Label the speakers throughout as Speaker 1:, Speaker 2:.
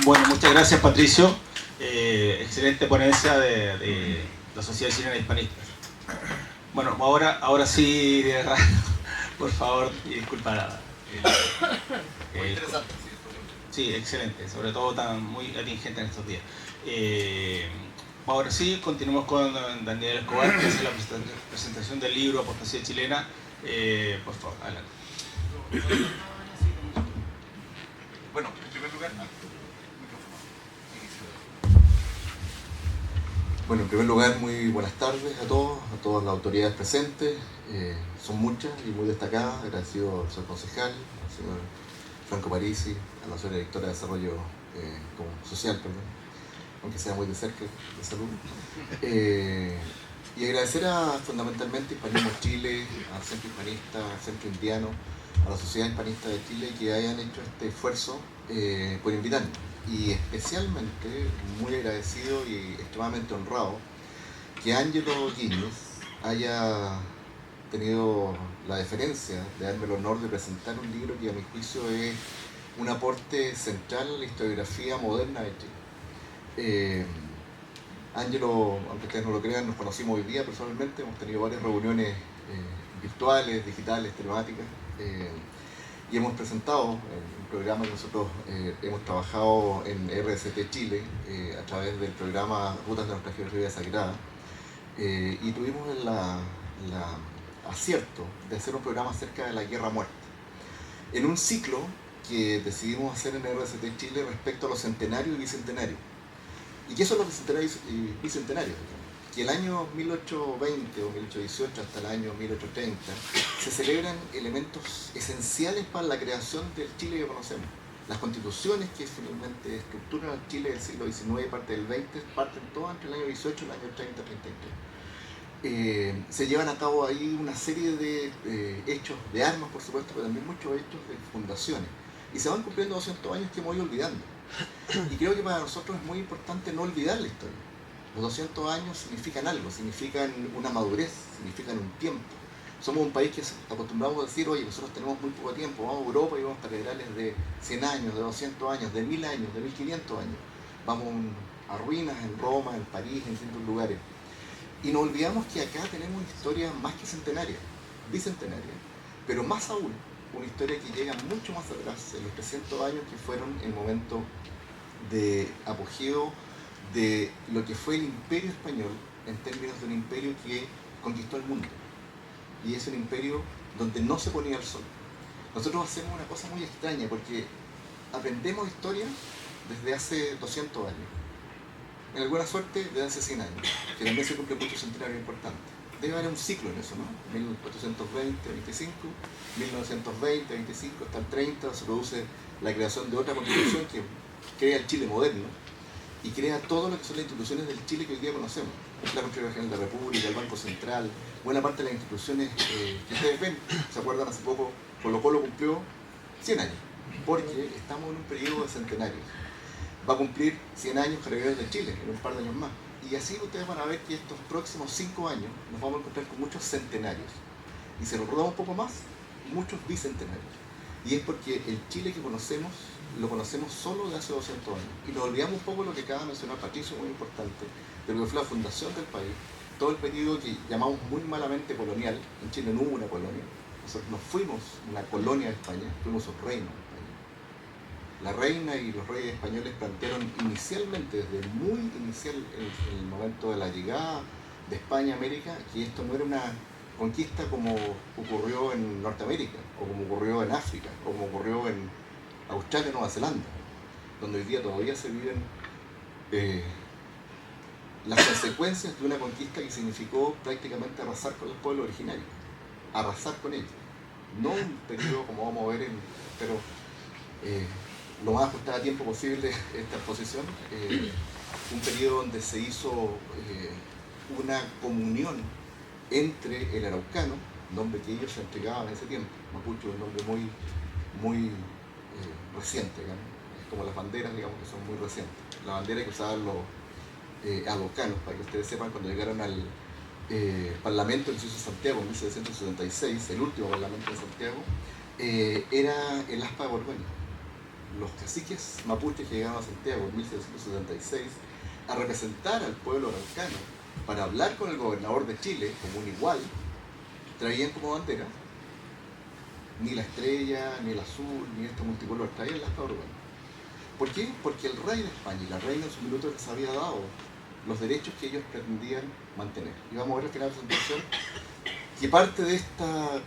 Speaker 1: Bueno, muchas gracias, Patricio. Excelente ponencia de la Sociedad Chilena Hispanista. Bueno, ahora sí, por favor, y disculpa.
Speaker 2: Muy interesante.
Speaker 1: Sí, excelente, sobre todo muy atingente en estos días. Ahora sí, continuamos con Daniel Escobar, que hace la presentación del libro Apostasía Chilena. Por favor, adelante.
Speaker 2: Bueno, en primer lugar, Bueno, en primer lugar, muy buenas tardes a todas las autoridades presentes. Son muchas y muy destacadas. Agradecido al señor concejal, al señor Franco Parisi, a la señora directora de Desarrollo Social, aunque sea muy de cerca, de salud. Y agradecer fundamentalmente a Hispanismo Chile, al Centro Hispanista, al Centro Indiano, a la Sociedad Hispanista de Chile que hayan hecho este esfuerzo por invitarnos. Y especialmente muy agradecido y extremadamente honrado que Ángelo Guíñez haya tenido la deferencia de darme el honor de presentar un libro que a mi juicio es un aporte central a la historiografía moderna de Chile. Ángelo, aunque ustedes no lo crean, nos conocimos hoy día personalmente, hemos tenido varias reuniones virtuales, digitales, telemáticas, y hemos presentado un programa que nosotros hemos trabajado en RCT Chile a través del programa Rutas de nuestra Geografía Sagrada, y tuvimos el acierto de hacer un programa acerca de la guerra-muerte, en un ciclo que decidimos hacer en RCT Chile respecto a los centenarios y bicentenarios. ¿Y qué son los centenarios y bicentenarios? Que el año 1820 o 1818 hasta el año 1830 se celebran elementos esenciales para la creación del Chile que conocemos. Las constituciones que finalmente estructuran el Chile del siglo XIX y parte del XX parten todas entre el año 18 y el año 30-33. Se llevan a cabo ahí una serie de hechos de armas, por supuesto, pero también muchos hechos de fundaciones. Y se van cumpliendo 200 años que hemos ido olvidando. Y creo que para nosotros es muy importante no olvidar la historia. Los 200 años significan algo, significan una madurez, significan un tiempo. Somos un país que acostumbramos a decir, oye, nosotros tenemos muy poco tiempo, vamos a Europa y vamos a catedrales de 100 años, de 200 años, de 1000 años, de 1500 años. Vamos a ruinas en Roma, en París, en distintos lugares. Y nos olvidamos que acá tenemos una historia más que centenaria, bicentenaria, pero más aún, una historia que llega mucho más atrás, en los 300 años que fueron el momento de apogeo de lo que fue el Imperio Español en términos de un imperio que conquistó el mundo. Y es un imperio donde no se ponía el sol. Nosotros hacemos una cosa muy extraña porque aprendemos historia desde hace 200 años. En alguna suerte desde hace 100 años, que también se cumple muchos centenarios importantes. Debe haber un ciclo en eso, ¿no? 1820, 25, 1920, 25, hasta el 30 se produce la creación de otra constitución que crea el Chile moderno y crea todo lo que son las instituciones del Chile que hoy día conocemos. La Contraloría General de la República, el Banco Central, buena parte de las instituciones que ustedes ven. ¿Se acuerdan? Hace poco Colo-Colo cumplió 100 años, porque estamos en un periodo de centenarios. Va a cumplir 100 años Carabineros de Chile, en un par de años más. Y así ustedes van a ver que estos próximos 5 años nos vamos a encontrar con muchos centenarios. Y se nos roda un poco más, muchos bicentenarios. Y es porque el Chile que conocemos, lo conocemos solo de hace 200 años. Y nos olvidamos un poco lo que acaba de mencionar Patricio, muy importante, de lo que fue la fundación del país, todo el periodo que llamamos muy malamente colonial. En Chile no hubo una colonia. Nosotros no fuimos una colonia de España, fuimos un reino. La reina y los reyes españoles plantearon inicialmente, desde muy inicial, en el momento de la llegada de España a América, que esto no era una conquista como ocurrió en Norteamérica, o como ocurrió en África, o como ocurrió en Australia y Nueva Zelanda, donde hoy día todavía se viven las consecuencias de una conquista que significó prácticamente arrasar con el pueblo originario, arrasar con ellos. No un periodo como vamos a ver, pero lo más ajustada a tiempo posible esta exposición, un periodo donde se hizo una comunión entre el araucano, nombre que ellos se entregaban en ese tiempo. Mapuche es un nombre muy reciente, digamos. Es como las banderas, digamos, que son muy recientes. La bandera que usaban los araucanos, para que ustedes sepan, cuando llegaron al Parlamento del Censo de Santiago en 1776, el último Parlamento de Santiago, era el aspa de Borgoña. los caciques mapuches que llegaron a Santiago en 1776 a representar al pueblo araucano para hablar con el gobernador de Chile como un igual, traían como bandera ni la estrella, ni el azul, ni este multicolor, traían las cabras. ¿Por qué? Porque el rey de España y la reina en su minuto les había dado los derechos que ellos pretendían mantener. Y vamos a ver al final de la presentación que parte de esta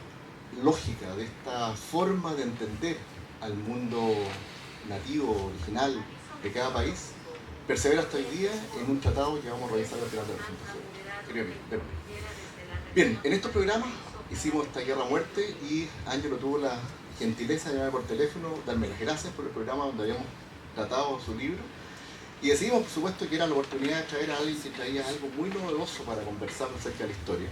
Speaker 2: lógica, de esta forma de entender al mundo nativo, original de cada país, persevera hasta hoy día en un tratado que vamos a revisar al final de la presentación. Bien, en estos programas hicimos esta guerra a muerte y Ángelo tuvo la gentileza de llamarme por teléfono, darme las gracias por el programa donde habíamos tratado su libro. Y decidimos, por supuesto, que era la oportunidad de traer a alguien que traía algo muy novedoso para conversar acerca de la historia.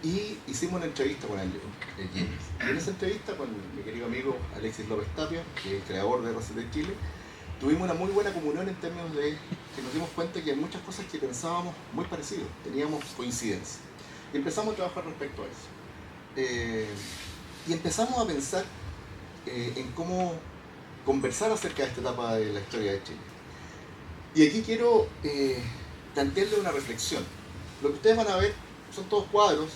Speaker 2: Y hicimos una entrevista con Ángelo James. Y en esa entrevista con mi querido amigo Alexis López Tapia, que es el creador de RCT Chile, tuvimos una muy buena comunión en términos de que nos dimos cuenta que hay muchas cosas que pensábamos muy parecidos, teníamos coincidencia. Y empezamos a trabajar respecto a eso. Y empezamos a pensar en cómo conversar acerca de esta etapa de la historia de Chile. Y aquí quiero plantearle una reflexión. Lo que ustedes van a ver son todos cuadros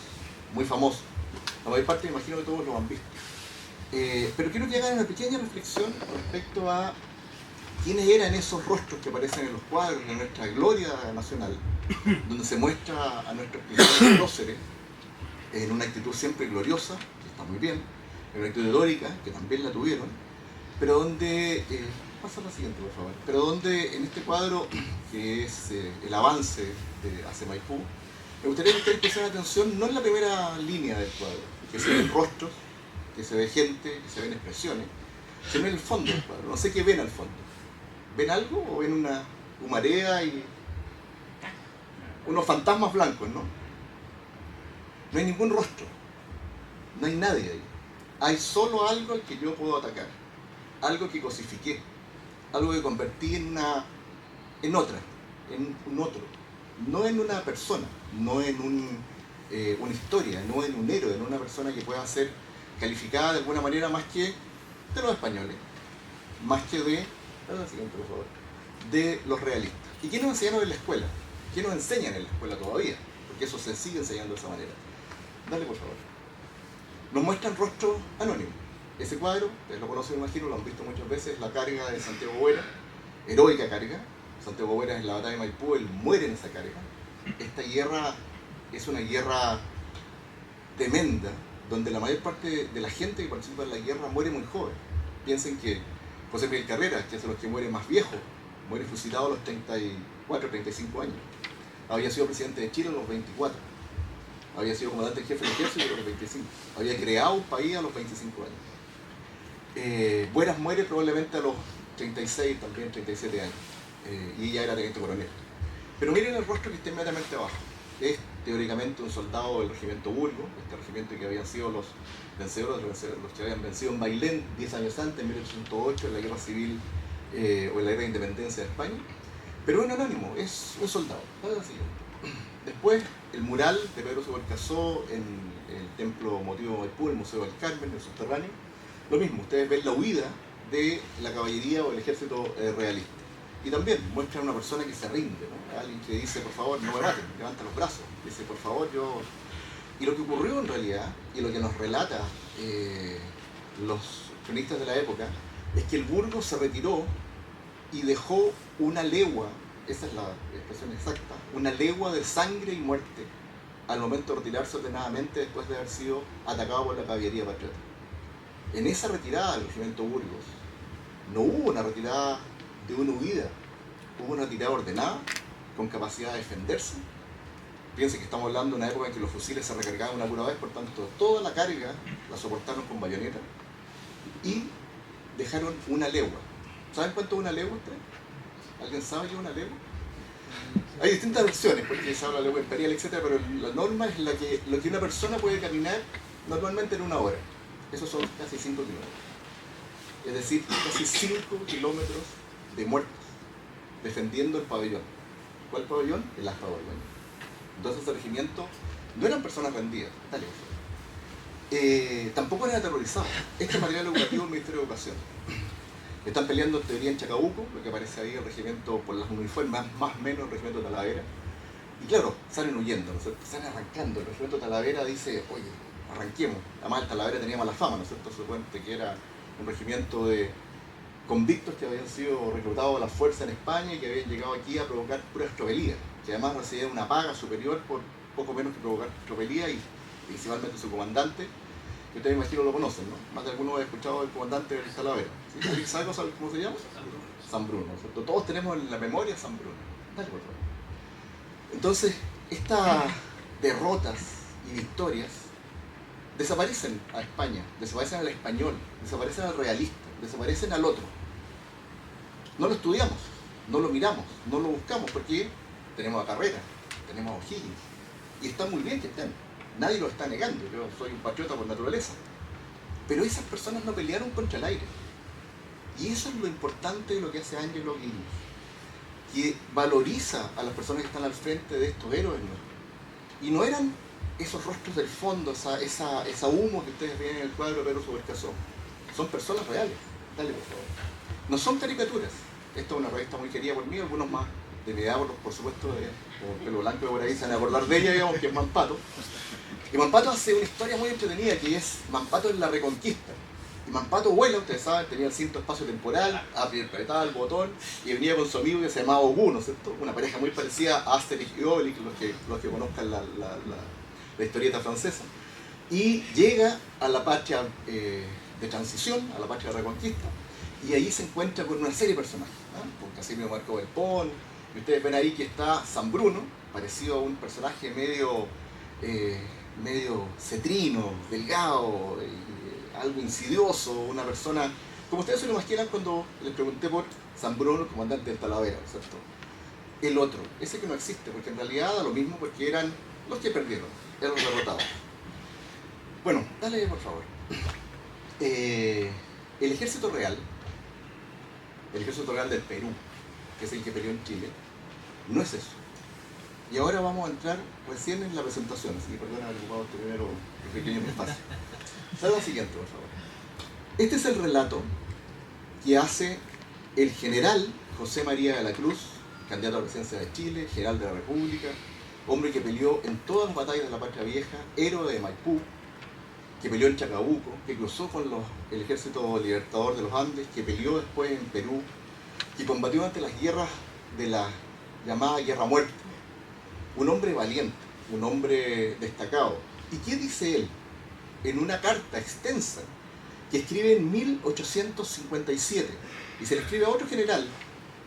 Speaker 2: muy famosos. La mayor parte me imagino que todos los han visto. Pero quiero que hagan una pequeña reflexión respecto a quiénes eran esos rostros que aparecen en los cuadros de nuestra gloria nacional, donde se muestra a nuestros primeros próceres en una actitud siempre gloriosa, que está muy bien, en una actitud dórica, que también la tuvieron, pero donde, pasa la siguiente por favor, pero donde en este cuadro, que es el avance hacia Maipú, me gustaría que ustedes prestaran atención no en la primera línea del cuadro, que se ven rostros, que se ve gente, que se ven expresiones, sino en el fondo del cuadro. No sé qué ven al fondo. ¿Ven algo o ven una humareda y unos fantasmas blancos, no? No hay ningún rostro, no hay nadie ahí. Hay solo algo al que yo puedo atacar, algo que cosifiqué, algo que convertí en otra, en un otro, no en una persona, no en una historia, no en un héroe, en una persona que pueda ser calificada de alguna manera más que de los españoles, más que de los realistas. ¿Y qué nos enseñaron en la escuela? ¿Qué nos enseñan en la escuela todavía? Porque eso se sigue enseñando de esa manera. Dale, por favor. Nos muestran rostros anónimos. Ese cuadro, ustedes lo conocen, me imagino, lo han visto muchas veces, la carga de Santiago Boera, heroica carga. Santiago Boera en la batalla de Maipú, él muere en esa carga. Esta guerra es una guerra tremenda, donde la mayor parte de la gente que participa en la guerra muere muy joven. Piensen que José Miguel Carreras, que es de los que muere más viejo, muere fusilado a los 34, 35 años. Había sido presidente de Chile a los 24. Había sido comandante en jefe del ejército a los 25. Había creado un país a los 25 años. Bueras muere probablemente a los 36, también 37 años. Y ella era teniente coronel. Pero miren el rostro que está inmediatamente abajo. Es teóricamente un soldado del regimiento Burgos, este regimiento que habían sido los vencedores, los que habían vencido en Bailén 10 años antes, en 1808, en la guerra civil o en la guerra de independencia de España. Pero es un anónimo, es un soldado. Después, el mural de Pedro Subercasó en el templo motivo Maipú, el Museo del Carmen, en el subterráneo. Lo mismo, ustedes ven la huida de la caballería o el ejército realista. Y también muestra a una persona que se rinde, ¿no? Alguien que dice, por favor, no me maten, levanta los brazos. Dice, por favor, yo... Y lo que ocurrió en realidad, y lo que nos relata los cronistas de la época, es que el Burgos se retiró y dejó una legua, esa es la expresión exacta, una legua de sangre y muerte al momento de retirarse ordenadamente después de haber sido atacado por la caballería patriota. En esa retirada del regimiento Burgos no hubo una retirada de una huida, hubo una retirada ordenada, con capacidad de defenderse. Piensen que estamos hablando de una época en que los fusiles se recargaban una pura vez, por tanto toda la carga la soportaron con bayoneta y dejaron una legua. ¿Saben cuánto es una legua ustedes? ¿Alguien sabe qué es una legua? Hay distintas versiones, porque se habla de legua imperial, etc., pero la norma es lo que una persona puede caminar normalmente en una hora. Esos son casi 5 kilómetros. Es decir, casi 5 kilómetros de muertos defendiendo el pabellón. ¿Cuál pabellón? El Asta Borgoña. Entonces el regimiento no eran personas rendidas. Dale, tampoco eran aterrorizados. Este material educativo del Ministerio de Educación. Están peleando en teoría en Chacabuco, lo que aparece ahí el regimiento por las uniformes, más o menos el regimiento Talavera. Y claro, salen huyendo, ¿no es cierto? Salen arrancando. El regimiento Talavera dice, oye, arranquemos. Además el Talavera tenía mala fama, ¿no es cierto? Se cuenta que era un regimiento de convictos que habían sido reclutados a la fuerza en España y que habían llegado aquí a provocar puras tropelías, que además recibían una paga superior por poco menos que provocar tropelías, y principalmente su comandante, que ustedes me imagino lo conocen, ¿no? Más de alguno ha escuchado del comandante del Talavera. ¿Sí? ¿Sabe cómo se llama? San Bruno, ¿no es cierto? Todos tenemos en la memoria San Bruno. Dale, por favor. Entonces, estas derrotas y victorias desaparecen a España, desaparecen al español, desaparecen al realista, desaparecen al otro. No lo estudiamos, no lo miramos, no lo buscamos, porque tenemos a Carrera, tenemos a O'Higgins, y está muy bien que estén, nadie lo está negando, yo soy un patriota por naturaleza, pero esas personas no pelearon contra el aire, y eso es lo importante de lo que hace Angelo Guinness, que valoriza a las personas que están al frente de estos héroes, ¿no? Y no eran esos rostros del fondo, esa humo que ustedes ven en el cuadro de Pedro Subercaseaux, son personas reales. Dale, por favor. No son caricaturas. Esta es una revista muy querida por mí, algunos más de mi edad, por supuesto, como pelo blanco de por ahí se van a acordar de ella, digamos, que es Mampato. Y Mampato hace una historia muy entretenida, que es Mampato en la Reconquista. Y Mampato vuela, ustedes saben, tenía el cinto espacio-temporal, apretaba el botón y venía con su amigo que se llamaba Obú, ¿no es cierto? Una pareja muy parecida a Asterix y Obelix, los que conozcan la historieta francesa. Y llega a la patria de transición, a la patria de Reconquista, y ahí se encuentra con una serie de personajes, ¿no? Con Casimiro Marco Belpón, y ustedes ven ahí que está San Bruno, parecido a un personaje medio cetrino, delgado, algo insidioso, una persona, como ustedes se lo imaginan cuando les pregunté por San Bruno, el comandante del Talavera, ¿cierto? El otro, ese que no existe, porque en realidad da lo mismo, porque eran los que perdieron, eran los derrotados. Bueno, dale por favor. El ejército real del Perú, que es el que peleó en Chile, no es eso. Y ahora vamos a entrar recién en la presentación, así que perdón haber ocupado este primero pequeño espacio. Salga la siguiente, por favor. Este es el relato que hace el general José María de la Cruz, candidato a la presidencia de Chile, general de la República, hombre que peleó en todas las batallas de la Patria Vieja, héroe de Maipú, que peleó en Chacabuco, que cruzó con el ejército libertador de los Andes, que peleó después en Perú, que combatió ante las guerras de la llamada Guerra Muerte. Un hombre valiente, un hombre destacado. ¿Y qué dice él? En una carta extensa que escribe en 1857, y se le escribe a otro general,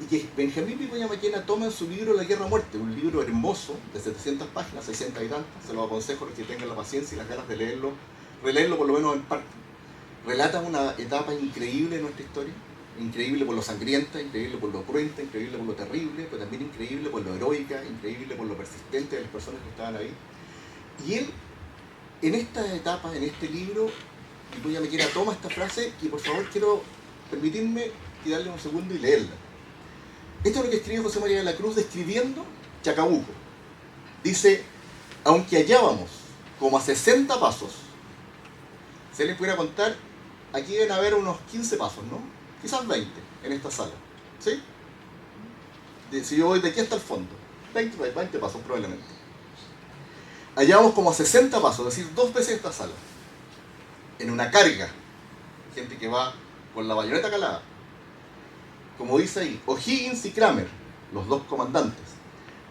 Speaker 2: y que Benjamín Vicuña Maquena toma en su libro La Guerra Muerte, un libro hermoso de 700 páginas, 600 y tantas, se lo aconsejo a los que tengan la paciencia y las ganas de leerlo, releerlo por lo menos en parte. Relata una etapa increíble de nuestra historia, increíble por lo sangrienta, increíble por lo cruenta, increíble por lo terrible, pero también increíble por lo heroica, increíble por lo persistente de las personas que estaban ahí. Y él, en esta etapa, en este libro, Vicuña Maquena toma esta frase y por favor quiero permitirme darle un segundo y leerla. Esto es lo que escribe José María de la Cruz describiendo Chacabuco. Dice, aunque hallábamos como a 60 pasos, se les pudiera contar, aquí deben haber unos 15 pasos, ¿no? Quizás 20 en esta sala, ¿sí? Si yo voy de aquí hasta el fondo, 20 pasos probablemente. Hallábamos como a 60 pasos, es decir, 2 veces esta sala, en una carga, gente que va con la bayoneta calada. Como dice ahí, O'Higgins y Kramer, los dos comandantes.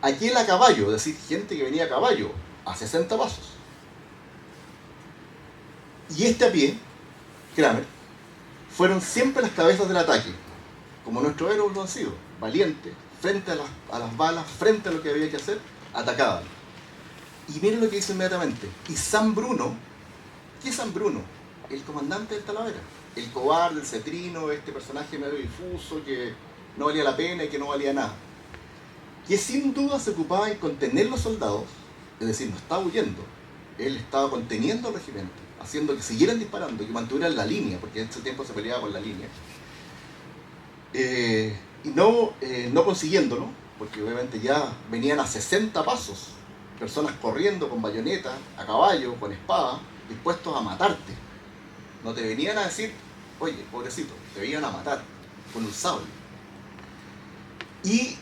Speaker 2: Aquel a caballo, es decir, gente que venía a caballo, a 60 pasos. Y este a pie, Kramer, fueron siempre las cabezas del ataque, como nuestros héroes lo han sido, valientes, frente a las balas, frente a lo que había que hacer, atacaban. Y miren lo que dice inmediatamente. Y San Bruno, ¿qué es San Bruno? El comandante del Talavera. El cobarde, el cetrino, este personaje medio difuso que no valía la pena y que no valía nada. Que sin duda se ocupaba en contener los soldados, es decir, no estaba huyendo, él estaba conteniendo al regimiento, haciendo que siguieran disparando y que mantuvieran la línea, porque en ese tiempo se peleaba por la línea. Y no consiguiéndolo, porque obviamente ya venían a 60 pasos, personas corriendo con bayoneta, a caballo, con espada, dispuestos a matarte. No te venían a decir, oye, pobrecito, te venían a matar. con un sable. Y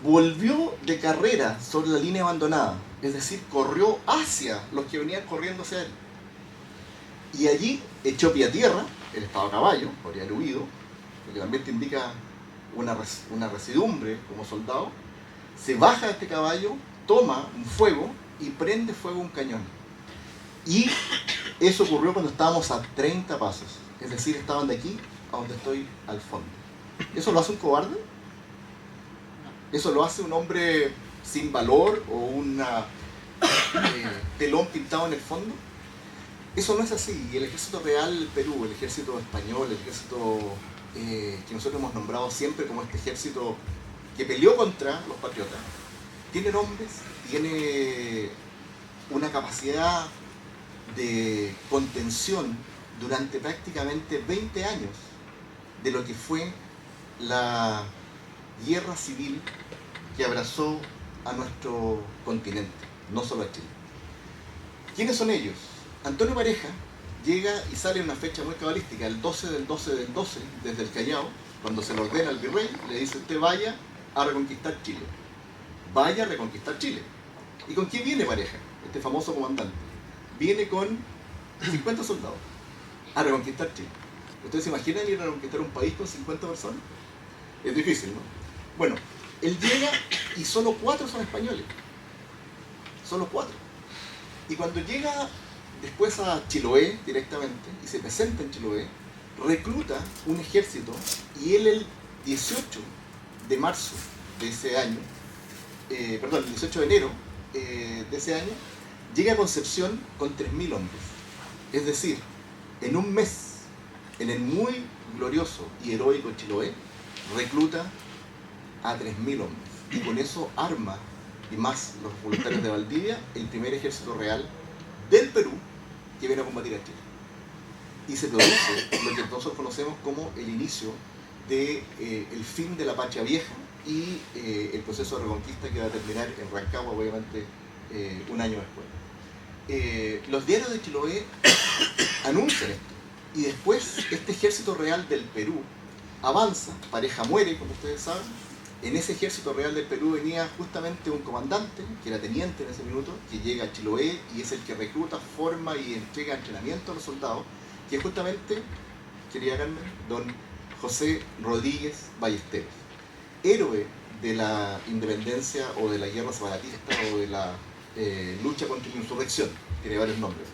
Speaker 2: volvió de carrera sobre la línea abandonada, es decir, corrió hacia los que venían corriendo hacia él. Y allí echó pie a tierra, él estaba a caballo, podría haber huido, lo que también te indica una residumbre como soldado. Se baja de este caballo, toma un fuego y prende fuego a un cañón. Y eso ocurrió cuando estábamos a 30 pasos, es decir, estaban de aquí a donde estoy al fondo. ¿Eso lo hace un cobarde? ¿Eso lo hace un hombre sin valor o un telón pintado en el fondo? Eso no es así. Y el ejército real del Perú, el ejército español, el ejército que nosotros hemos nombrado siempre como este ejército que peleó contra los patriotas, tiene nombres, tiene una capacidad de contención durante prácticamente 20 años de lo que fue la guerra civil que abrazó a nuestro continente, no solo a Chile. ¿Quiénes son ellos? Antonio Pareja llega y sale en una fecha muy cabalística, el 12 del 12 del 12, desde el Callao, cuando se le ordena al virrey, le dice: usted vaya a reconquistar Chile. Vaya a reconquistar Chile. ¿Y con quién viene Pareja? Este famoso comandante. Viene con 50 soldados a reconquistar Chile. ¿Ustedes se imaginan ir a reconquistar un país con 50 personas? Es difícil, ¿no? Bueno, él llega y solo 4 son españoles. Solo 4. Y cuando llega después a Chiloé directamente y se presenta en Chiloé, recluta un ejército y él el 18 de marzo de ese año, el 18 de enero de ese año, llega a Concepción con 3.000 hombres. Es decir, en un mes, en el muy glorioso y heroico Chiloé, recluta a 3.000 hombres. Y con eso arma, y más los voluntarios de Valdivia, el primer ejército real del Perú que viene a combatir a Chile. Y se produce lo que nosotros conocemos como el inicio del fin de la Patria Vieja y el proceso de reconquista que va a terminar en Rancagua, obviamente, un año después. Los diarios de Chiloé anuncian esto. Y después este ejército real del Perú avanza, Pareja muere, como ustedes saben. En ese ejército real del Perú venía justamente un comandante, que era teniente en ese minuto, que llega a Chiloé y es el que recluta, forma y entrega entrenamiento a los soldados, que es justamente, querida Carmen, don José Rodríguez Ballesteros, héroe de la independencia o de la guerra separatista o de la lucha contra la insurrección, tiene varios nombres,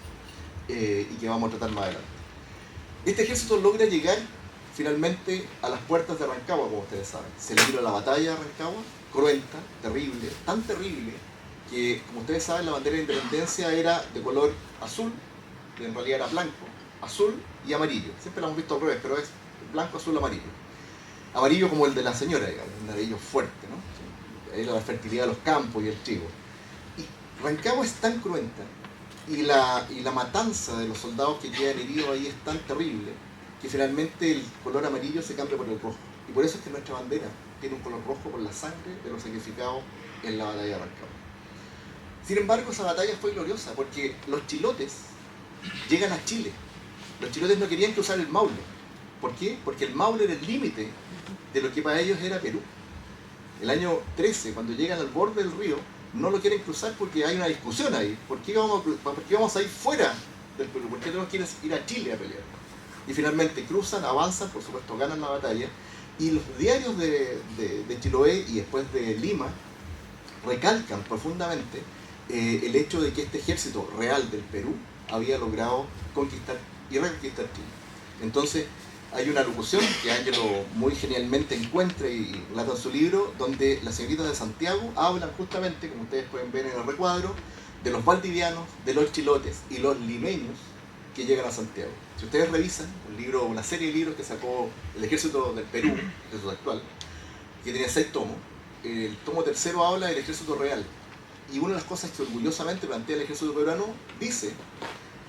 Speaker 2: y que vamos a tratar más adelante. Este ejército logra llegar finalmente a las puertas de Rancagua, como ustedes saben. Se libra la batalla de Rancagua, cruenta, terrible, tan terrible que, como ustedes saben, la bandera de independencia era de color azul, en realidad era blanco, azul y amarillo. Siempre la hemos visto al revés, pero es blanco, azul, amarillo. Amarillo como el de la señora, digamos, un amarillo fuerte, ¿no? Era la fertilidad de los campos y el trigo. Y Rancagua es tan cruenta y la matanza de los soldados que quedan heridos ahí es tan terrible que finalmente el color amarillo se cambia por el rojo. Y por eso es que nuestra bandera tiene un color rojo por la sangre de los sacrificados en la batalla de Rancagua. Sin embargo, esa batalla fue gloriosa porque los chilotes llegan a Chile. Los chilotes no querían cruzar el Maule. ¿Por qué? Porque el Maule era el límite de lo que para ellos era Perú. El año 13, cuando llegan al borde del río, no lo quieren cruzar porque hay una discusión ahí. ¿Por qué vamos a ir fuera del Perú? ¿Por qué no quieren ir a Chile a pelear? Y finalmente cruzan, avanzan, por supuesto ganan la batalla, y los diarios de Chiloé y después de Lima recalcan profundamente el hecho de que este ejército real del Perú había logrado conquistar y reconquistar Chile. Entonces hay una locución que Ángelo muy genialmente encuentra y relata en su libro, donde las señoritas de Santiago hablan justamente, como ustedes pueden ver en el recuadro, de los valdivianos, de los chilotes y los limeños que llegan a Santiago. Si ustedes revisan una serie de libros que sacó el Ejército del Perú, el ejército actual, que tiene 6 tomos, el tomo tercero habla del Ejército Real. Y una de las cosas que orgullosamente plantea el Ejército peruano dice,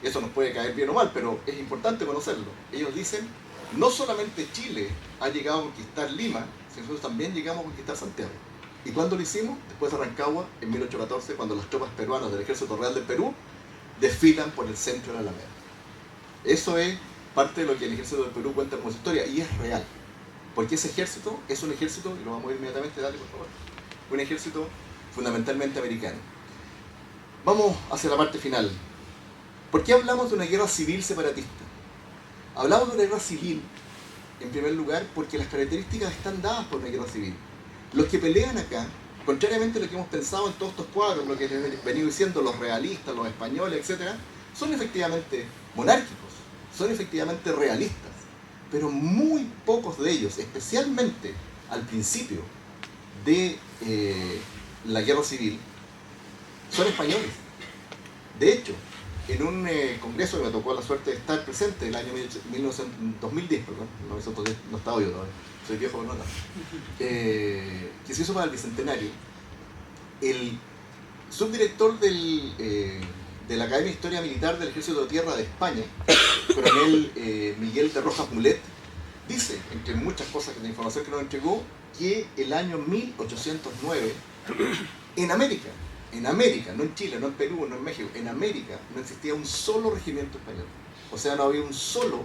Speaker 2: eso nos puede caer bien o mal, pero es importante conocerlo. Ellos dicen, no solamente Chile ha llegado a conquistar Lima, sino nosotros también llegamos a conquistar Santiago. ¿Y cuándo lo hicimos? Después de Rancagua, en 1814, cuando las tropas peruanas del Ejército Real del Perú desfilan por el centro de la Alameda. Eso es parte de lo que el Ejército del Perú cuenta como su historia, y es real. Porque ese ejército es un ejército, y lo vamos a ver inmediatamente, dale por favor, un ejército fundamentalmente americano. Vamos hacia la parte final. ¿Por qué hablamos de una guerra civil separatista? Hablamos de una guerra civil, en primer lugar, porque las características están dadas por una guerra civil. Los que pelean acá, contrariamente a lo que hemos pensado en todos estos cuadros, lo que les he venido diciendo los realistas, los españoles, etc., son efectivamente monárquicos, son efectivamente realistas, pero muy pocos de ellos, especialmente al principio de la guerra civil, son españoles. De hecho, en un congreso que me tocó la suerte de estar presente el año 2010, perdón, 1910, no estaba yo todavía, soy viejo pero no tanto, que se hizo para el Bicentenario, el subdirector de la Academia de Historia Militar del Ejército de Tierra de España, coronel Miguel de Rojas Mulet, dice, entre muchas cosas de la información que nos entregó, que el año 1809, en América, no en Chile, no en Perú, no en México, en América no existía un solo regimiento español. O sea, no había un solo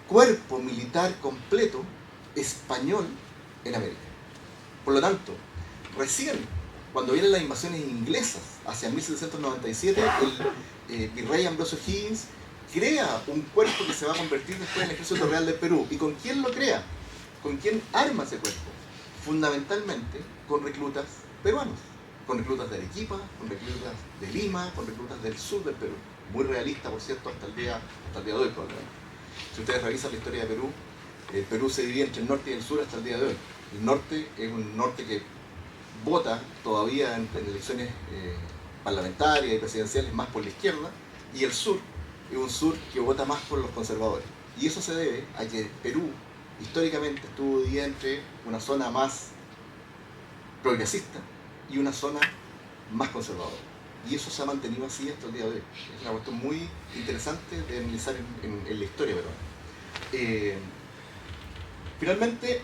Speaker 2: cuerpo militar completo español en América. Por lo tanto, recién cuando vienen las invasiones inglesas hacia 1797, el virrey Ambrosio Higgins crea un cuerpo que se va a convertir después en el Ejército Real del Perú. ¿Y con quién lo crea? ¿Con quién arma ese cuerpo? Fundamentalmente con reclutas peruanos, con reclutas de Arequipa, con reclutas de Lima, con reclutas del sur del Perú. Muy realista, por cierto, hasta el día de hoy, probablemente. Si ustedes revisan la historia de Perú, el Perú se divide entre el norte y el sur hasta el día de hoy. El norte es un norte que vota todavía en elecciones parlamentarias y presidenciales más por la izquierda, y el sur es un sur que vota más por los conservadores. Y eso se debe a que Perú históricamente estuvo dividida entre una zona más progresista y una zona más conservadora. Y eso se ha mantenido así hasta el día de hoy. Es una cuestión muy interesante de analizar en la historia peruana. Finalmente,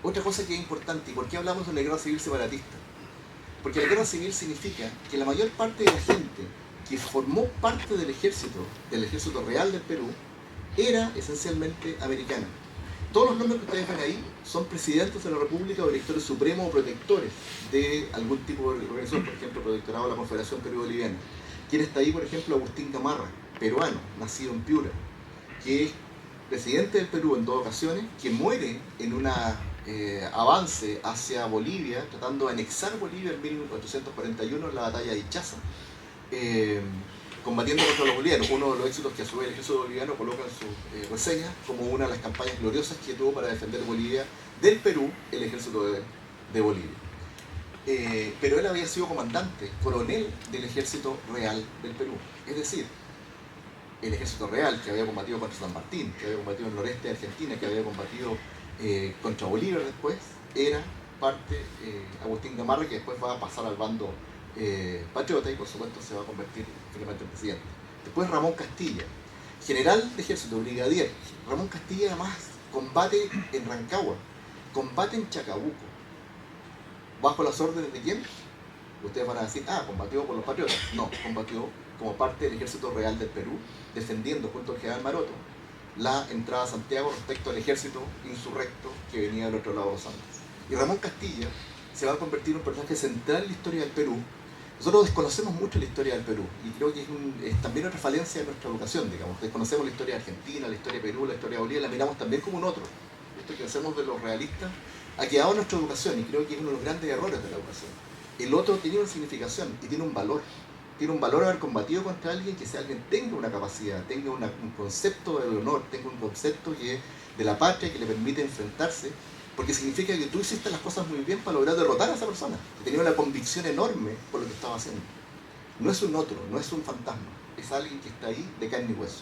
Speaker 2: otra cosa que es importante, ¿y por qué hablamos de una guerra civil separatista? Porque la guerra civil significa que la mayor parte de la gente que formó parte del ejército real del Perú, era esencialmente americana. Todos los nombres que ustedes ven ahí son presidentes de la República o directores supremos o protectores de algún tipo de organización, por ejemplo, protectorado de la Confederación Perú-Boliviana. ¿Quién está ahí? Por ejemplo, Agustín Gamarra, peruano, nacido en Piura, que es presidente del Perú en 2 ocasiones, que muere en un avance hacia Bolivia, tratando de anexar Bolivia en 1841 en la batalla de Ichaza, combatiendo contra los bolivianos, uno de los éxitos que a su vez el ejército boliviano coloca en su reseña como una de las campañas gloriosas que tuvo para defender Bolivia del Perú, el ejército de Bolivia. Pero él había sido comandante, coronel del ejército real del Perú, es decir, el ejército real que había combatido contra San Martín, que había combatido en el noreste de Argentina, que había combatido contra Bolívar después, era parte Agustín Gamarra, que después va a pasar al bando patriota y por supuesto se va a convertir finalmente en presidente. Después Ramón Castilla, general de ejército, brigadier. Ramón Castilla además combate en Rancagua, combate en Chacabuco. ¿Bajo las órdenes de quién? Ustedes van a decir, combatió por los patriotas. No, combatió como parte del ejército real del Perú, defendiendo junto al general Maroto la entrada a Santiago respecto al ejército insurrecto que venía del otro lado de los Andes. Y Ramón Castilla se va a convertir en un personaje central en la historia del Perú. Nosotros desconocemos mucho la historia del Perú y creo que es también otra falencia de nuestra educación, digamos. Desconocemos la historia de Argentina, la historia de Perú, la historia de Bolivia, la miramos también como un otro. Esto que hacemos de los realistas ha quedado en nuestra educación y creo que es uno de los grandes errores de la educación. El otro tiene una significación y tiene un valor. Tiene un valor haber combatido contra alguien, que si alguien tenga una capacidad, tenga un concepto de honor, tenga un concepto de la patria que le permite enfrentarse, porque significa que tú hiciste las cosas muy bien para lograr derrotar a esa persona, que tenía una convicción enorme por lo que estaba haciendo. No es un otro, no es un fantasma, es alguien que está ahí de carne y hueso.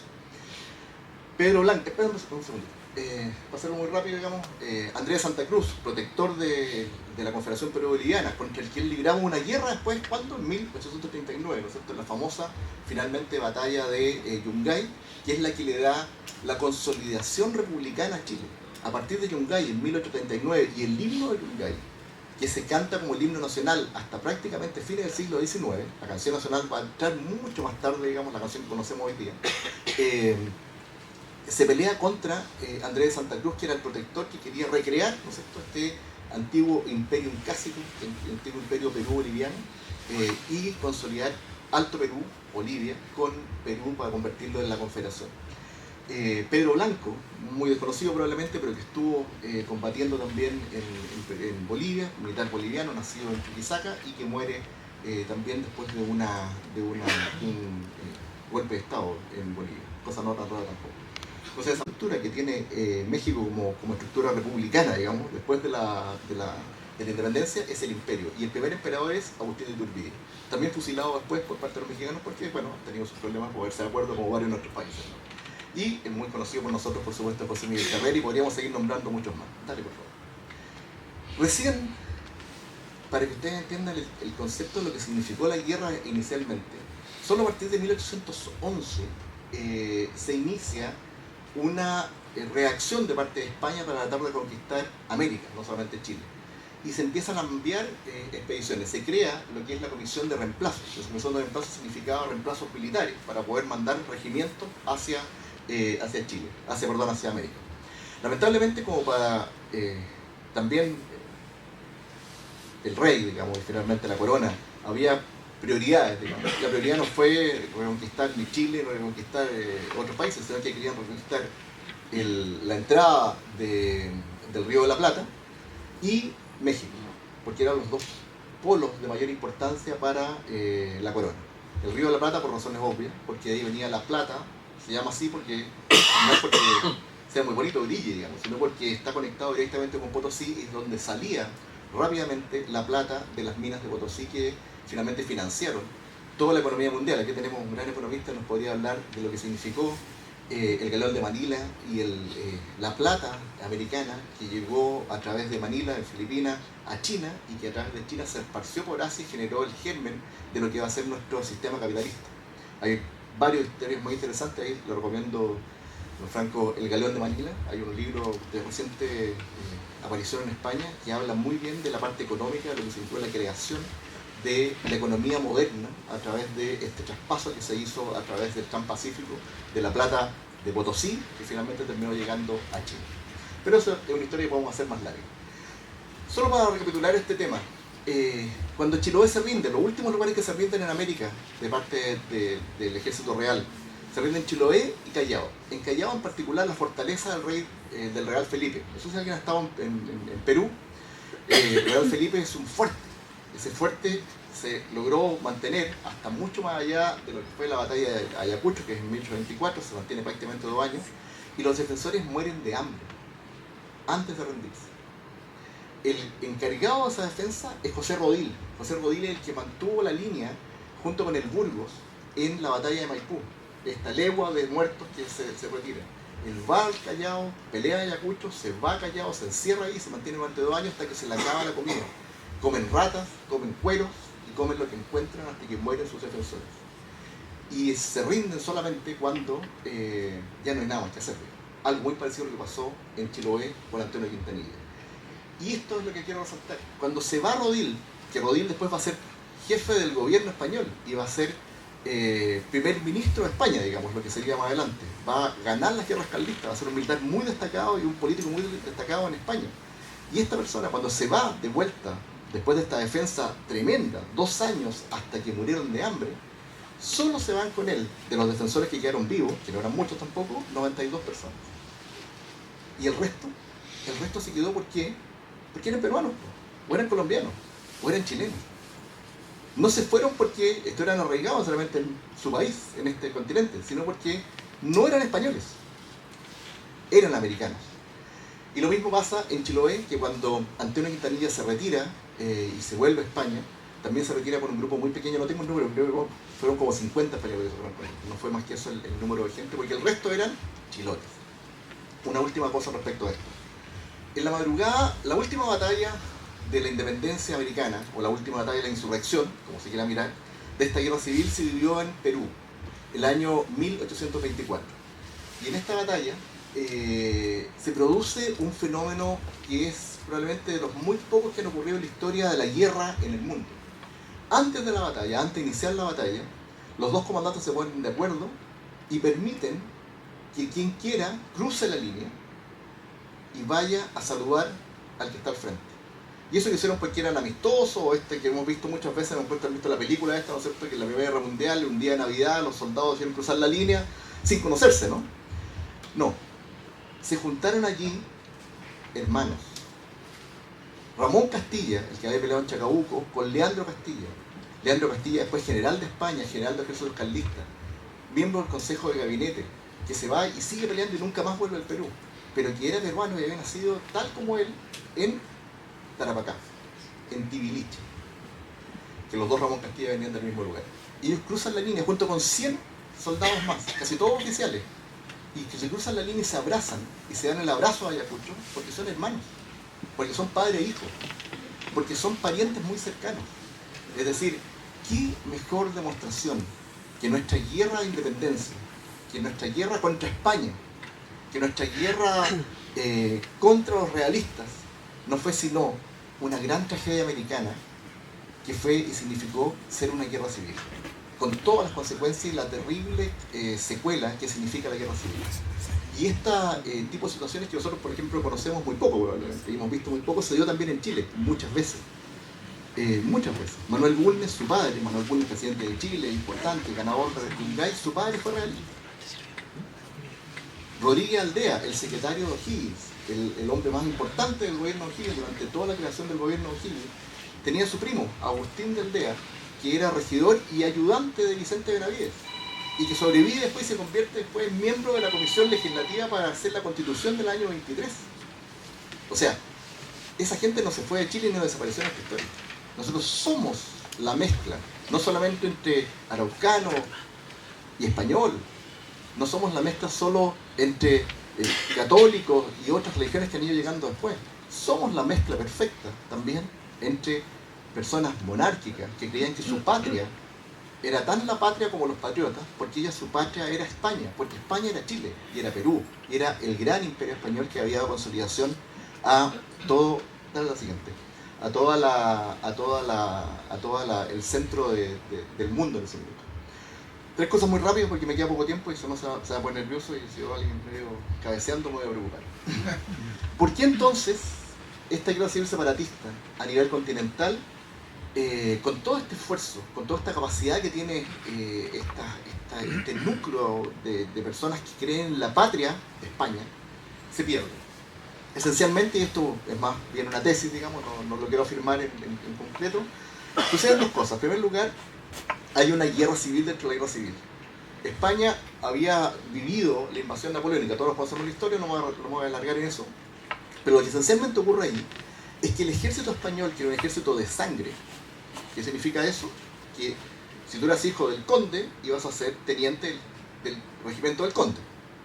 Speaker 2: Pedro Blanco, espera un segundo, para hacerlo muy rápido, digamos, Andrés Santa Cruz, protector de la Confederación Perú-Boliviana, contra el que él libramos una guerra después, ¿cuándo? En 1839, ¿no es cierto? La famosa, finalmente, batalla de Yungay, que es la que le da la consolidación republicana a Chile. A partir de Yungay, en 1839, y el himno de Yungay, que se canta como el himno nacional hasta prácticamente fines del siglo XIX, la canción nacional va a entrar mucho más tarde, digamos, la canción que conocemos hoy día, se pelea contra Andrés de Santa Cruz, que era el protector que quería recrear, ¿no es cierto?, este antiguo imperio incásico, el antiguo imperio Perú-Boliviano, y consolidar Alto Perú, Bolivia, con Perú para convertirlo en la Confederación. Pedro Blanco, muy desconocido probablemente, pero que estuvo combatiendo también en Bolivia, militar boliviano, nacido en Chuquisaca, y que muere también después de un golpe de Estado en Bolivia, cosa no tan rara tampoco. O sea, esa estructura que tiene México como estructura republicana, digamos, después de la independencia, es el imperio. Y el primer emperador es Agustín de Iturbide. También fusilado después por parte de los mexicanos porque, bueno, han tenido sus problemas por ponerse de acuerdo como varios en otros países, ¿no? Y es muy conocido por nosotros, por supuesto, José Miguel Carrera, y podríamos seguir nombrando muchos más. Dale, por favor. Recién, para que ustedes entiendan el concepto de lo que significó la guerra inicialmente, solo a partir de 1811 se inicia una reacción de parte de España para tratar de conquistar América, no solamente Chile. Y se empiezan a enviar expediciones. Se crea lo que es la Comisión de Reemplazos. La Comisión de Reemplazos significaba reemplazos militares para poder mandar regimientos hacia Chile, hacia América. Lamentablemente, como para también el rey, digamos, y finalmente la corona, había prioridades, digamos. La prioridad no fue reconquistar ni Chile, ni reconquistar otros países, sino que querían reconquistar la entrada del Río de la Plata y México, porque eran los dos polos de mayor importancia para la corona. El Río de la Plata por razones obvias, porque ahí venía la plata, se llama así porque no es porque sea muy bonito o brille, digamos, sino porque está conectado directamente con Potosí, y es donde salía rápidamente la plata de las minas de Potosí que finalmente financiaron toda la economía mundial. Aquí tenemos un gran economista que nos podría hablar de lo que significó el Galeón de Manila y la plata americana que llegó a través de Manila, en Filipinas, a China, y que a través de China se esparció por Asia y generó el germen de lo que va a ser nuestro sistema capitalista. Hay varios historias muy interesantes ahí, lo recomiendo, don Franco, El Galeón de Manila. Hay un libro de reciente aparición en España que habla muy bien de la parte económica, de lo que significó la creación de la economía moderna a través de este traspaso que se hizo a través del Transpacífico de la plata de Potosí, que finalmente terminó llegando a Chile. Pero eso es una historia que podemos hacer más larga. Solo para recapitular este tema, cuando Chiloé se rinde, los últimos lugares que se rinden en América de parte del ejército real, se rinden Chiloé y Callao. En Callao en particular la fortaleza del Real Felipe. No sé si alguien ha estado en Perú. El Real Felipe es un fuerte. Ese fuerte se logró mantener hasta mucho más allá de lo que fue la batalla de Ayacucho, que es en 1824, se mantiene prácticamente 2 años, y los defensores mueren de hambre antes de rendirse. El encargado de esa defensa es José Rodil. José Rodil es el que mantuvo la línea junto con el Burgos en la batalla de Maipú, esta legua de muertos que se retira. Él va al Callao, pelea en Ayacucho, se va a Callao, se encierra ahí, se mantiene durante 2 años hasta que se le acaba la comida. Comen ratas, comen cueros y comen lo que encuentran hasta que mueren sus defensores. Y se rinden solamente cuando ya no hay nada más que hacer. Algo muy parecido a lo que pasó en Chiloé con Antonio Quintanilla. Y esto es lo que quiero resaltar. Cuando se va Rodil, que Rodil después va a ser jefe del gobierno español y va a ser primer ministro de España, digamos, lo que sería más adelante, va a ganar las guerras carlistas, va a ser un militar muy destacado y un político muy destacado en España. Y esta persona, cuando se va de vuelta, después de esta defensa tremenda, 2 años hasta que murieron de hambre, solo se van con él, de los defensores que quedaron vivos, que no eran muchos tampoco, 92 personas. Y el resto se quedó porque eran peruanos, o eran colombianos, o eran chilenos. No se fueron porque estuvieran arraigados solamente en su país, en este continente, sino porque no eran españoles, eran americanos. Y lo mismo pasa en Chiloé, que cuando Antonio Quintanilla se retira y se vuelve a España, también se retira con un grupo muy pequeño, no tengo un número, creo que fueron como 50 españoles, no fue más que eso el número de gente, porque el resto eran chilotes. Una última cosa respecto a esto. En la madrugada, la última batalla de la independencia americana, o la última batalla de la insurrección, como se quiera mirar, de esta guerra civil se vivió en Perú, el año 1824. Y en esta batalla se produce un fenómeno que es probablemente de los muy pocos que han ocurrido en la historia de la guerra en el mundo. Antes de la batalla, antes de iniciar la batalla, los dos comandantes se ponen de acuerdo y permiten que quien quiera cruce la línea y vaya a saludar al que está al frente. Y eso lo hicieron porque eran amistosos, o que hemos visto muchas veces, hemos visto la película esta, ¿no es cierto?, que en la Primera Guerra Mundial, un día de Navidad, los soldados hicieron cruzar la línea sin conocerse, ¿no? No. Se juntaron allí hermanos. Ramón Castilla, el que había peleado en Chacabuco, con Leandro Castilla. Leandro Castilla después general de España, general del ejército carlista, miembro del Consejo de Gabinete, que se va y sigue peleando y nunca más vuelve al Perú, pero que era peruano y había nacido tal como él en Tarapacá, en Tibiliche, que los dos Ramón Castilla venían del mismo lugar. Y ellos cruzan la línea junto con 100 soldados más, casi todos oficiales, y que se cruzan la línea y se abrazan, y se dan el abrazo a Ayacucho, porque son hermanos, porque son padre e hijo, porque son parientes muy cercanos. Es decir, ¿qué mejor demostración que nuestra guerra de independencia, que nuestra guerra contra España, que nuestra guerra contra los realistas, no fue sino una gran tragedia americana que fue y significó ser una guerra civil, con todas las consecuencias y la terrible secuela que significa la guerra civil. Y este tipo de situaciones que nosotros, por ejemplo, conocemos muy poco, probablemente, y hemos visto muy poco, se dio también en Chile, muchas veces. Muchas veces. Manuel Bulnes, su padre, Manuel Bulnes, presidente de Chile, importante, ganador de Yungay, su padre fue realista. Rodríguez Aldea, el secretario de O'Higgins, el hombre más importante del gobierno de O'Higgins durante toda la creación del gobierno de O'Higgins, tenía su primo, Agustín de Aldea, que era regidor y ayudante de Vicente Benavides, y que sobrevive después y se convierte después en miembro de la comisión legislativa para hacer la constitución del año 23. O sea, esa gente no se fue de Chile y no desapareció en esta historia. Nosotros somos la mezcla, no solamente entre araucano y español, no somos la mezcla solo entre católicos y otras religiones que han ido llegando después. Somos la mezcla perfecta también entre personas monárquicas que creían que su patria era tan la patria como los patriotas, porque su patria era España, porque España era Chile y era Perú, y era el gran imperio español que había dado consolidación a todo, dale la siguiente, a toda el centro del mundo en ese momento. Tres cosas muy rápido porque me queda poco tiempo y si no se va a poner nervioso, y si yo alguien medio cabeceando me voy a preocupar. ¿Por qué entonces esta guerra civil separatista a nivel continental, con todo este esfuerzo, con toda esta capacidad que tiene este núcleo de personas que creen en la patria de España, se pierde? Esencialmente, y esto es más bien una tesis, digamos, no lo quiero afirmar en concreto, suceden dos cosas. En primer lugar, hay una guerra civil dentro de la guerra civil. España había vivido la invasión napoleónica, todos los conocemos la historia, no me voy a alargar en eso, pero lo que esencialmente ocurre ahí es que el ejército español, que era un ejército de sangre, ¿qué significa eso? Que si tú eras hijo del conde, ibas a ser teniente del regimiento del conde,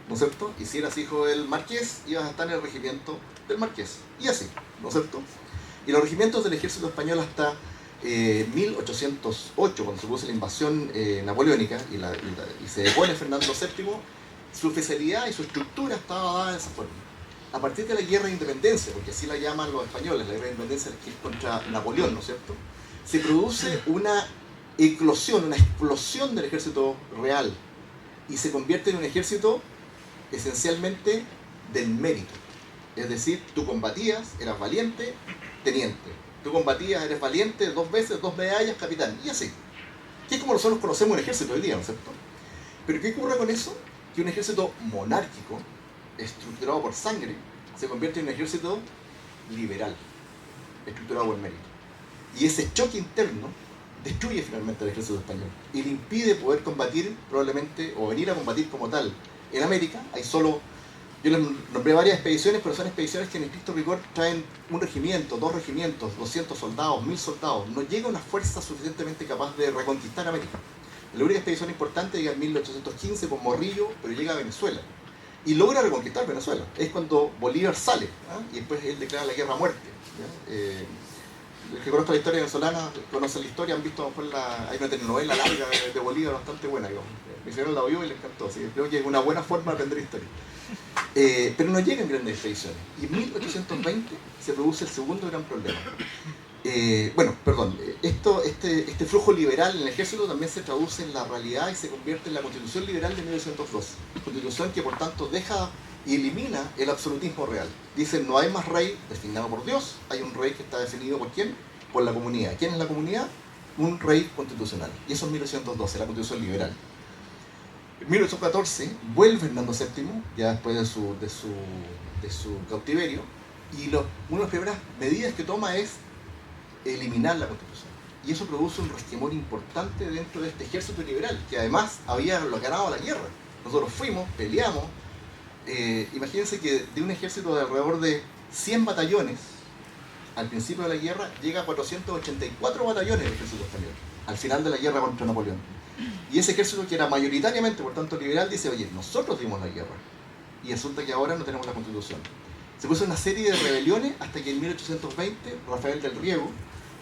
Speaker 2: ¿no es cierto? Y si eras hijo del marqués, ibas a estar en el regimiento del marqués, y así, ¿no es cierto? Y los regimientos del ejército español hasta 1808, cuando se produce la invasión napoleónica y se depone Fernando VII, su oficialidad y su estructura estaba dada de esa forma. A partir de la guerra de independencia, porque así la llaman los españoles, la guerra de independencia que es contra Napoleón, ¿no es cierto?, se produce una eclosión, una explosión del ejército real y se convierte en un ejército esencialmente del mérito. Es decir, tú combatías, eras valiente, teniente. Tú combatías, eres valiente, 2 veces, 2 medallas, capitán. Y así. Que es como nosotros conocemos un ejército hoy día, ¿no es cierto? Pero ¿qué ocurre con eso? Que un ejército monárquico, estructurado por sangre, se convierte en un ejército liberal, estructurado por mérito. Y ese choque interno destruye finalmente al ejército español y le impide poder combatir probablemente, o venir a combatir como tal. En América hay solo, yo les nombré varias expediciones, pero son expediciones que en estricto rigor traen un regimiento, 2 regimientos, 200 soldados, 1000 soldados. No llega una fuerza suficientemente capaz de reconquistar América. La única expedición importante llega en 1815 con Morrillo, pero llega a Venezuela. Y logra reconquistar Venezuela. Es cuando Bolívar sale, ¿eh? Y después él declara la guerra a muerte. Los que conozcan la historia venezolana, conocen la historia, han visto hay una telenovela larga de Bolívar bastante buena. Mi señora la oyó y le encantó, así que creo que es una buena forma de aprender historia. Pero no llegan grandes expediciones. Y en 1820 se produce el segundo gran problema. Este flujo liberal en el ejército también se traduce en la realidad y se convierte en la Constitución Liberal de 1912. Constitución que por tanto deja y elimina el absolutismo real. Dicen, no hay más rey designado por Dios, hay un rey que está definido por ¿quién? Por la comunidad. ¿Quién es la comunidad? Un rey constitucional. Y eso es 1912, la Constitución Liberal. En 1814 vuelve Fernando VII, ya después de su cautiverio, y una de las primeras medidas que toma es eliminar la Constitución. Y eso produce un resquemor importante dentro de este ejército liberal, que además había ganado la guerra. Nosotros fuimos, peleamos. Imagínense que de un ejército de alrededor de 100 batallones, al principio de la guerra, llega a 484 batallones del ejército español, al final de la guerra contra Napoleón. Y ese ejército, que era mayoritariamente, por tanto, liberal, dice, oye, nosotros dimos la guerra. Y resulta que ahora no tenemos la Constitución. Se puso una serie de rebeliones hasta que en 1820 Rafael del Riego,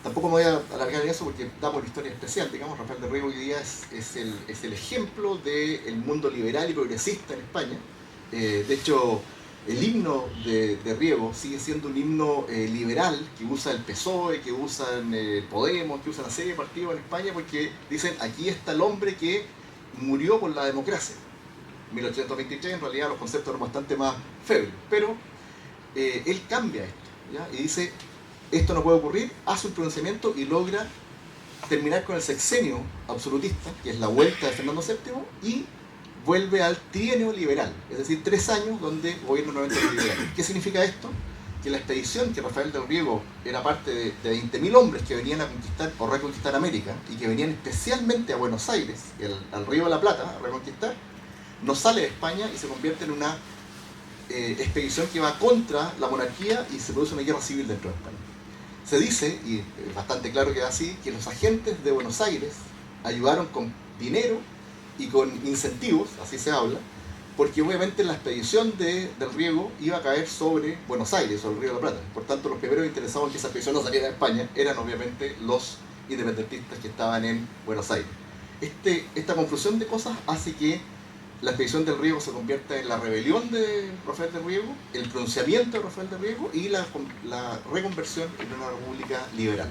Speaker 2: tampoco me voy a alargar en eso porque da por historia especial, digamos, Rafael del Riego hoy día es el ejemplo del mundo liberal y progresista en España. De hecho, el himno de Riego sigue siendo un himno liberal que usa el PSOE, que usan Podemos, que usa una serie de partidos en España, porque dicen, aquí está el hombre que murió por la democracia. En 1823 en realidad los conceptos eran bastante más febles, pero él cambia esto, ¿ya? Y dice, esto no puede ocurrir, hace un pronunciamiento y logra terminar con el sexenio absolutista, que es la vuelta de Fernando VII, y vuelve al trienio liberal, es decir, 3 años donde gobierna nuevamente el liberal. ¿Qué significa esto? Que la expedición que Rafael del Riego era parte de 20.000 hombres que venían a conquistar o reconquistar América, y que venían especialmente a Buenos Aires, al Río de la Plata, a reconquistar, no sale de España y se convierte en una expedición que va contra la monarquía y se produce una guerra civil dentro de España. Se dice, y es bastante claro que es así, que los agentes de Buenos Aires ayudaron con dinero y con incentivos, así se habla, porque obviamente la expedición del Riego iba a caer sobre Buenos Aires, sobre el Río de la Plata. Por tanto, los primeros interesados en que esa expedición no saliera de España eran obviamente los independentistas que estaban en Buenos Aires. Esta confusión de cosas hace que la expedición del Riego se convierta en la rebelión de Rafael del Riego, el pronunciamiento de Rafael del Riego y la reconversión en una república liberal.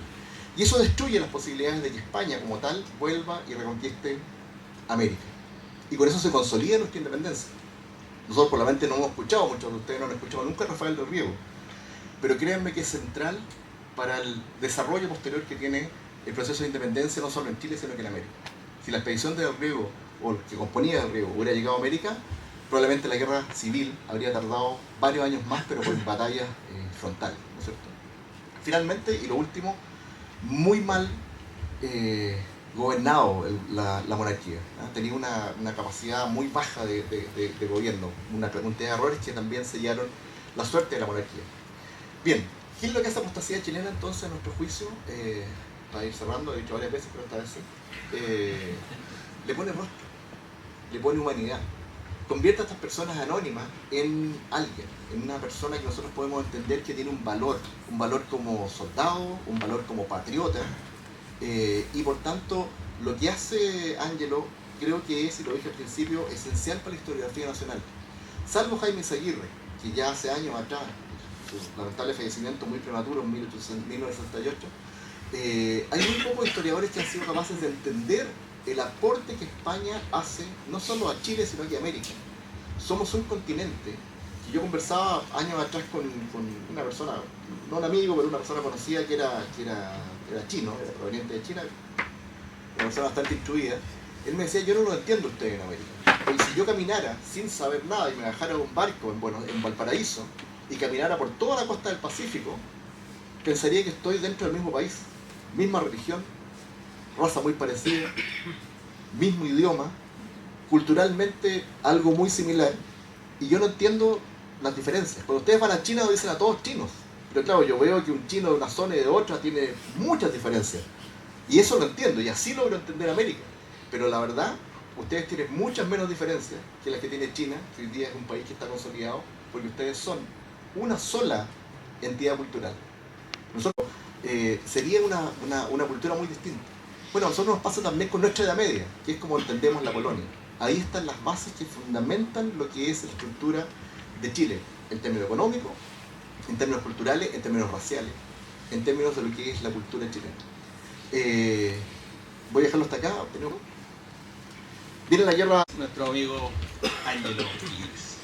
Speaker 2: Y eso destruye las posibilidades de que España como tal vuelva y reconquiste América. Y con eso se consolida nuestra independencia. Nosotros probablemente no hemos escuchado, muchos de ustedes no han escuchado nunca a Rafael del Riego, pero créanme que es central para el desarrollo posterior que tiene el proceso de independencia, no solo en Chile, sino que en América. Si la expedición del Riego, o el que componía del Riego, hubiera llegado a América, probablemente la guerra civil habría tardado varios años más, pero con batallas frontales, ¿no es cierto? Finalmente, y lo último, muy mal gobernado la monarquía, ¿no? Tenía una capacidad muy baja de gobierno, una cantidad de errores que también sellaron la suerte de la monarquía. Bien, ¿qué es lo que hace apostasía chilena entonces a nuestro juicio? Para ir cerrando, he dicho varias veces, pero esta vez sí. Le pone rostro, le pone humanidad, convierte a estas personas anónimas en alguien, en una persona que nosotros podemos entender que tiene un valor como soldado, un valor como patriota, y por tanto lo que hace Ángelo creo que es, y lo dije al principio, esencial para la historiografía nacional. Salvo Jaime Izaguirre, que ya hace años atrás, su lamentable fallecimiento muy prematuro en 1968, hay muy pocos historiadores que han sido capaces de entender el aporte que España hace no solo a Chile sino que a América. Somos un continente que yo conversaba años atrás con una persona, no un amigo, pero una persona conocida que era chino, era proveniente de China, una persona bastante instruida. Él me decía, yo no lo entiendo ustedes en América, porque si yo caminara sin saber nada y me bajara de un barco en Valparaíso y caminara por toda la costa del Pacífico, pensaría que estoy dentro del mismo país, misma religión, raza muy parecida, mismo idioma, culturalmente algo muy similar, y yo no entiendo las diferencias. Cuando ustedes van a China lo dicen a todos chinos, pero claro, yo veo que un chino de una zona y de otra tiene muchas diferencias, y eso lo entiendo, y así logro entender América. Pero la verdad, ustedes tienen muchas menos diferencias que las que tiene China, que hoy día es un país que está consolidado, porque ustedes son una sola entidad cultural. Nosotros sería una cultura muy distinta. Bueno, a nosotros nos pasa también con nuestra Edad Media, que es como entendemos la colonia. Ahí están las bases que fundamentan lo que es la estructura de Chile, en términos económicos, en términos culturales, en términos raciales. en términos de lo que es la cultura chilena. Voy a dejarlo hasta acá. Viene la guerra.
Speaker 1: Nuestro amigo Ángelo Iglesias.